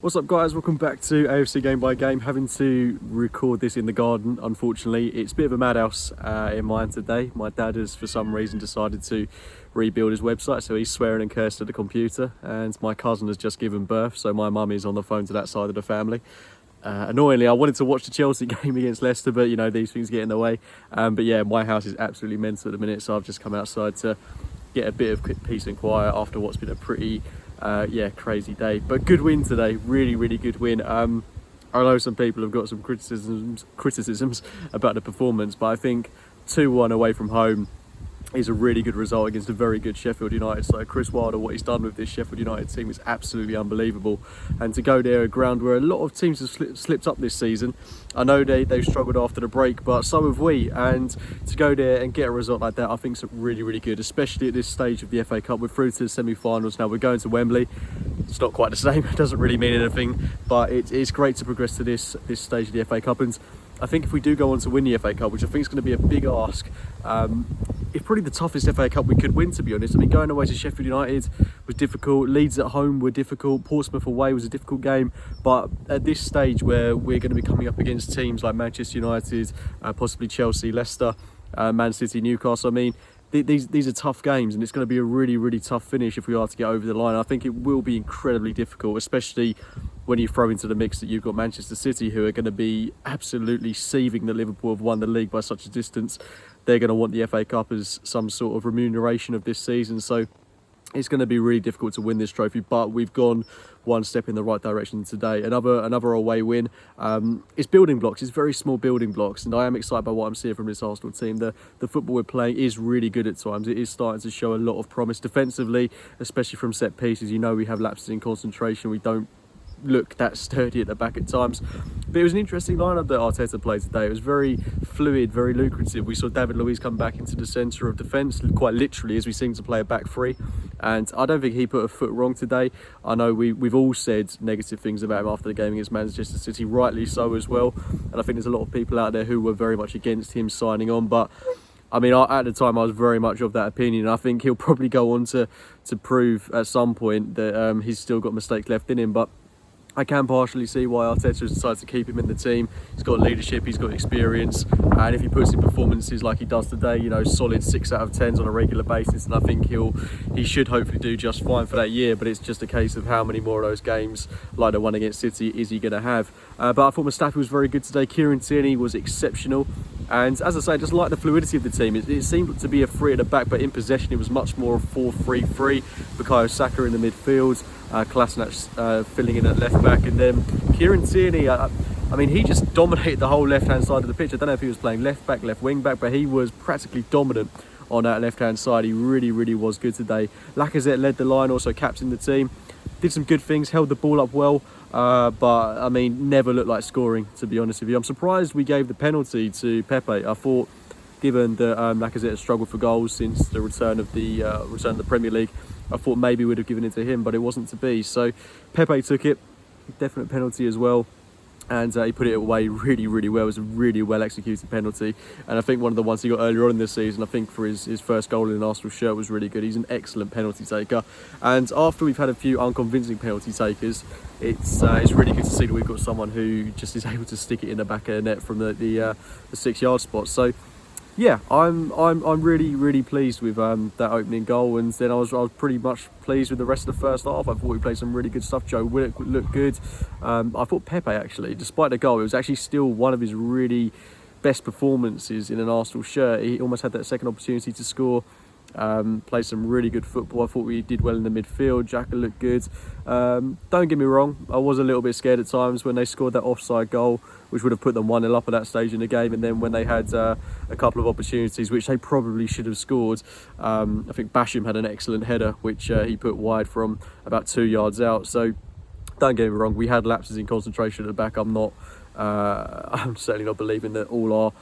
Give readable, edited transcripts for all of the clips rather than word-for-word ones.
What's up guys, welcome back to AFC Game by Game. Having to record this in the garden, unfortunately. It's a bit of a madhouse in mine today. My dad has for some reason decided to rebuild his website, so he's swearing and cursed at the computer, and my cousin has just given birth, so my mum is on the phone to that side of the family. Annoyingly, I wanted to watch the Chelsea game against Leicester, but you know, these things get in the way. But yeah, my house is absolutely mental at the minute, so I've just come outside to get a bit of peace and quiet after what's been a pretty crazy day. But good win today, really good win. I know some people have got some criticisms about the performance, but I think 2-1 away from home is a really good result against a very good Sheffield United. So Chris Wilder, what he's done with this Sheffield United team is absolutely unbelievable. And to go there, a ground where a lot of teams have slipped up this season. I know they've struggled after the break, but so have we. And to go there and get a result like that, I think is really good, especially at this stage of the FA Cup. We're through to the semi-finals now. We're going to Wembley. It's not quite the same. It doesn't really mean anything, but it's great to progress to this stage of the FA Cup. And I think if we do go on to win the FA Cup, which I think is going to be a big ask, it's probably the toughest FA Cup we could win, to be honest. I mean, going away to Sheffield United was difficult. Leeds at home were difficult. Portsmouth away was a difficult game. But at this stage where we're going to be coming up against teams like Manchester United, possibly Chelsea, Leicester, Man City, Newcastle, I mean, these are tough games, and it's going to be a really tough finish if we are to get over the line. I think it will be incredibly difficult, especially when you throw into the mix that you've got Manchester City, who are going to be absolutely seething that Liverpool have won the league by such a distance. They're going to want the FA Cup as some sort of remuneration of this season. So it's going to be really difficult to win this trophy, but we've gone one step in the right direction today. Another away win. It's building blocks. It's very small building blocks, and I am excited by what I'm seeing from this Arsenal team. The football we're playing is really good at times. It is starting to show a lot of promise defensively, especially from set pieces. You know, we have lapses in concentration. We don't look that sturdy at the back at times. But it was an interesting lineup that Arteta played today. It was very fluid, very lucrative. We saw David Luiz come back into the centre of defence, quite literally, as we seem to play a back three. And I don't think he put a foot wrong today. I know we've all said negative things about him after the game against Manchester City, rightly so as well. And I think there's a lot of people out there who were very much against him signing on. But I mean, at the time, I was very much of that opinion. I think he'll probably go on to prove at some point that he's still got mistakes left in him. But I can partially see why Arteta has decided to keep him in the team. He's got leadership, he's got experience, and if he puts in performances like he does today, you know, solid 6 out of 10s on a regular basis, and I think he should hopefully do just fine for that year. But it's just a case of how many more of those games, like the one against City, is he going to have. But I thought Mustafi was very good today. Kieran Tierney was exceptional. And as I say, just like the fluidity of the team, it seemed to be a three at the back, but in possession it was much more a 4-3-3. Bukayo Saka in the midfield, Kolasinac filling in at left back, and then Kieran Tierney, I mean, he just dominated the whole left-hand side of the pitch. I don't know if he was playing left back, left wing back, but he was practically dominant on that left-hand side. He really was good today. Lacazette led the line, also captained the team, did some good things, held the ball up well. But I mean, never looked like scoring, to be honest with you. I'm surprised we gave the penalty to Pepe. I thought, given that Lacazette has struggled for goals since the return of the Premier League, I thought maybe we'd have given it to him, but it wasn't to be. So Pepe took it, definite penalty as well, and he put it away really well. It was a really well executed penalty, and I think one of the ones he got earlier on in this season, I think for his first goal in an Arsenal shirt, was really good. He's an excellent penalty taker, and after we've had a few unconvincing penalty takers, it's really good to see that we've got someone who just is able to stick it in the back of the net from the 6-yard spot. So yeah, I'm really pleased with that opening goal, and then I was pretty much pleased with the rest of the first half. I thought we played some really good stuff. Joe Willock looked good. I thought Pepe, actually, despite the goal, it was actually still one of his really best performances in an Arsenal shirt. He almost had that second opportunity to score. Played some really good football. I thought we did well in the midfield. Xhaka looked good. Don't get me wrong, I was a little bit scared at times when they scored that offside goal, which would have put them 1-0 up at that stage in the game, and then when they had a couple of opportunities which they probably should have scored. I think Basham had an excellent header which he put wide from about 2 yards out. So don't get me wrong, we had lapses in concentration at the back. I'm certainly not believing that all our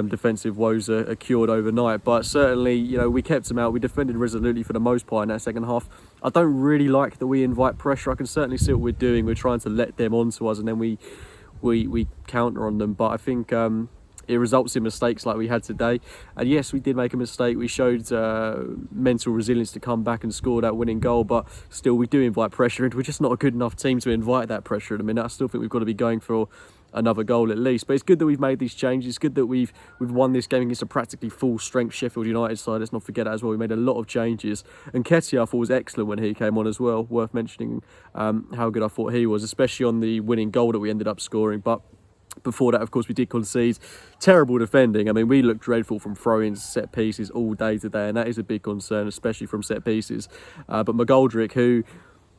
defensive woes are cured overnight, but certainly, you know, we kept them out. We defended resolutely for the most part in that second half. I don't really like that we invite pressure. I can certainly see what we're doing. We're trying to let them onto us, and then we counter on them. But I think it results in mistakes like we had today. And yes, we did make a mistake. We showed mental resilience to come back and score that winning goal, but still we do invite pressure, and we're just not a good enough team to invite that pressure at the minute. I still think we've got to be going for another goal at least. But it's good that we've made these changes. It's good that we've won this game against a practically full strength Sheffield United side. Let's not forget that as well. We made a lot of changes, and Ketia I thought was excellent when he came on as well. Worth mentioning how good I thought he was, especially on the winning goal that we ended up scoring. But before that, of course, we did concede. Terrible defending. I mean, we looked dreadful from throw-ins, set pieces all day today, and that is a big concern, especially from set pieces. But McGoldrick, who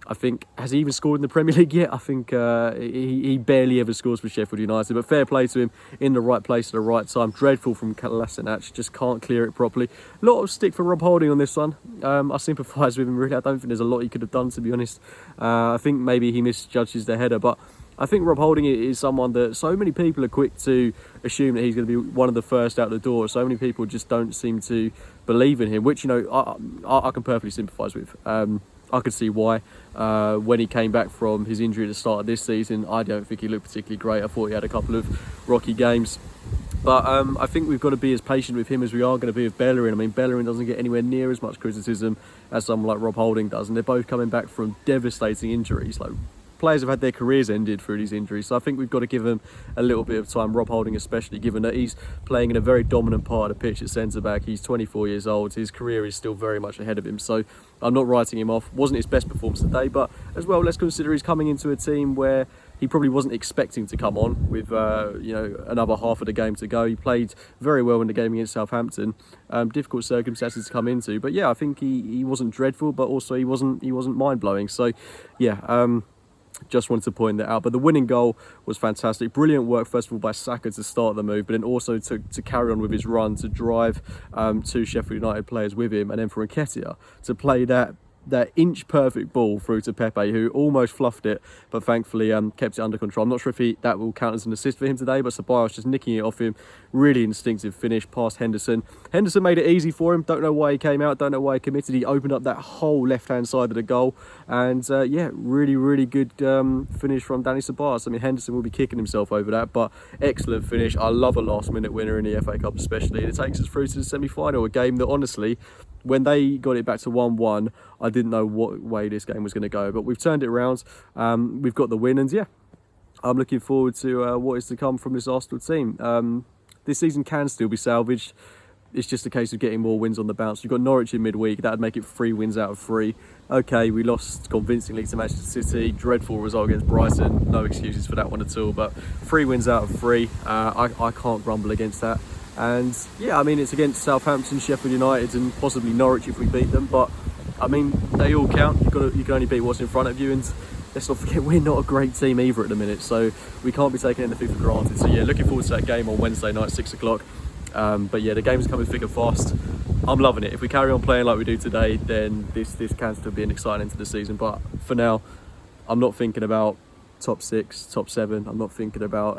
I think, has he even scored in the Premier League yet? I think he barely ever scores for Sheffield United, but fair play to him, in the right place at the right time. Dreadful from Kolasinac, just can't clear it properly. A lot of stick for Rob Holding on this one. I sympathise with him, really. I don't think there's a lot he could have done, to be honest. I think maybe he misjudges the header, but I think Rob Holding is someone that so many people are quick to assume that he's going to be one of the first out the door. So many people just don't seem to believe in him, which, you know, I can perfectly sympathise with. I could see why. When he came back from his injury at the start of this season, I don't think he looked particularly great. I thought he had a couple of rocky games. But I think we've got to be as patient with him as we are going to be with Bellerin. I mean, Bellerin doesn't get anywhere near as much criticism as someone like Rob Holding does, and they're both coming back from devastating injuries. Like, players have had their careers ended through these injuries, so I think we've got to give him a little bit of time. Rob Holding especially, given that he's playing in a very dominant part of the pitch at centre-back. He's 24 years old, his career is still very much ahead of him, so I'm not writing him off. Wasn't his best performance today, but as well, let's consider he's coming into a team where he probably wasn't expecting to come on with you know, another half of the game to go. He played very well in the game against Southampton. Difficult circumstances to come into, but yeah, I think he wasn't dreadful, but also he wasn't mind-blowing. So yeah, just wanted to point that out. But the winning goal was fantastic. Brilliant work, first of all, by Saka to start the move, but then also to carry on with his run, to drive two Sheffield United players with him, and then for Nketiah to play that inch perfect ball through to Pepe, who almost fluffed it, but thankfully kept it under control. I'm not sure if that will count as an assist for him today, but Ceballos just nicking it off him. Really instinctive finish past Henderson. Henderson made it easy for him. Don't know why he came out, don't know why he committed. He opened up that whole left-hand side of the goal. And yeah, really good finish from Dani Ceballos. I mean, Henderson will be kicking himself over that, but excellent finish. I love a last-minute winner in the FA Cup especially. It takes us through to the semi-final, a game that honestly, when they got it back to 1-1, I didn't know what way this game was going to go, but we've turned it around. We've got the win, and yeah, I'm looking forward to what is to come from this Arsenal team. This season can still be salvaged. It's just a case of getting more wins on the bounce. You've got Norwich in midweek. That would make it 3 wins out of 3. Okay, we lost convincingly to Manchester City. Dreadful result against Brighton. No excuses for that one at all, but 3 wins out of 3. I can't grumble against that. And yeah, I mean, it's against Southampton, Sheffield United, and possibly Norwich if we beat them. But I mean, they all count. You can only beat what's in front of you, and let's not forget we're not a great team either at the minute, so we can't be taking anything for granted. So yeah, looking forward to that game on Wednesday night, 6 o'clock. But yeah, the game's coming thick and fast. I'm loving it. If we carry on playing like we do today, then this can still be an exciting end to the season. But for now, I'm not thinking about top 6, top 7. I'm not thinking about.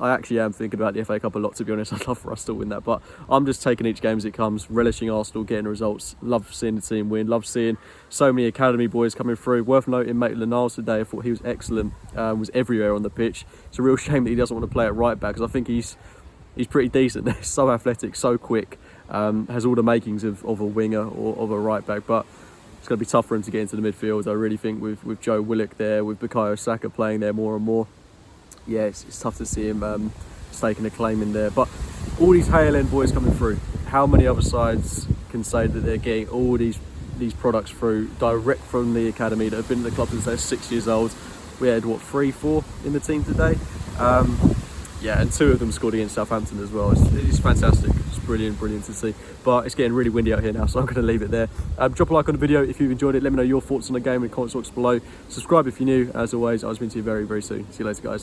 I actually am thinking about the FA Cup a lot, to be honest. I'd love for us to win that, but I'm just taking each game as it comes, relishing Arsenal, getting the results. Love seeing the team win. Love seeing so many academy boys coming through. Worth noting, Maitland-Niles today, I thought he was excellent. Was everywhere on the pitch. It's a real shame that he doesn't want to play at right back, because I think he's pretty decent. He's so athletic, so quick. Has all the makings of a winger or of a right back, but it's going to be tough for him to get into the midfield. I really think with Joe Willock there, with Bukayo Saka playing there more and more, yeah, it's tough to see him staking a claim in there. But all these Hale End boys coming through, how many other sides can say that they're getting all these products through direct from the academy that have been at the club since they're 6 years old? We had, what, 3-4 in the team today? Yeah, and 2 of them scored against Southampton as well. It's fantastic. It's brilliant to see. But it's getting really windy out here now, so I'm going to leave it there. Drop a like on the video if you've enjoyed it. Let me know your thoughts on the game in the comments box below. Subscribe if you're new. As always, I'll speak to you very soon. See you later, guys.